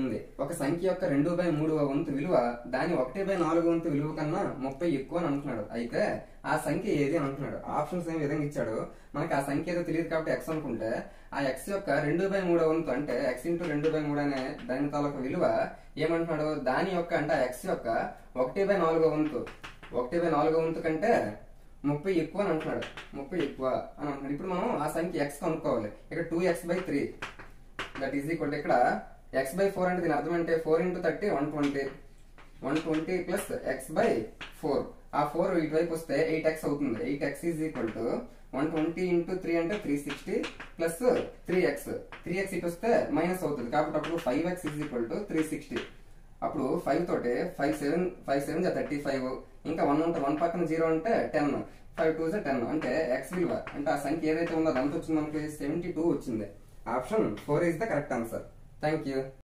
ఉంది. ఒక సంఖ్య యొక్క 2/3వ వంతు విలువ దాని 1/4 వంతు విలువ కన్నా 30 ఎక్కువ అని అంటున్నాడు. అయితే ఆ సంఖ్య ఏది అని అంటున్నాడు. ఆప్షన్స్ ఏ విధంగా ఇచ్చాడు. మనకి ఆ సంఖ్య ఏదో తెలియదు కాబట్టి ఎక్స్ అనుకుంటే ఆ ఎక్స్ యొక్క 2/3వ వంతు అంటే ఎక్స్ ఇంటూ 2/3 అనే దాని తాలూకు విలువ ఏమంటున్నాడు, దాని యొక్క అంటే ఎక్స్ యొక్క 1/4వ వంతు 1/4వ వంతు కంటే 30 ఎక్కువ అని అంటున్నాడు. 30 ఎక్కువ అని అంటున్నాడు. ఇప్పుడు మనం ఆ సంఖ్య ఎక్స్ కనుక్కోవాలి. ఇక్కడ 2x/3 దట్ ఈజ్ ఈక్వల్ ఇక్కడ x/4 అంటే దీని అర్థం అంటే 4 × 30 120 120 ప్లస్ x/4 ఆ 4 ఇటువైపు వస్తే 8x అవుతుంది. 8x ఈజ్ ఈక్వల్ టు 120 × 3 అంటే 360 ప్లస్ 3x ఇటు వస్తే మైనస్ అవుతుంది కాబట్టి అప్పుడు 5x ఈజ్ ఈక్వల్ టు 360. అప్పుడు 5 తోటి 5 7 35 ఇంకా 1 ఉంటే 1 పక్కన 0 అంటే 10 5 2 10 అంటే x విలువ అంటే ఆ సంఖ్య ఏదైతే ఉందో అది ఎంత వచ్చింది మనకి 72 వచ్చింది. Option 4 is the correct answer. Thank you.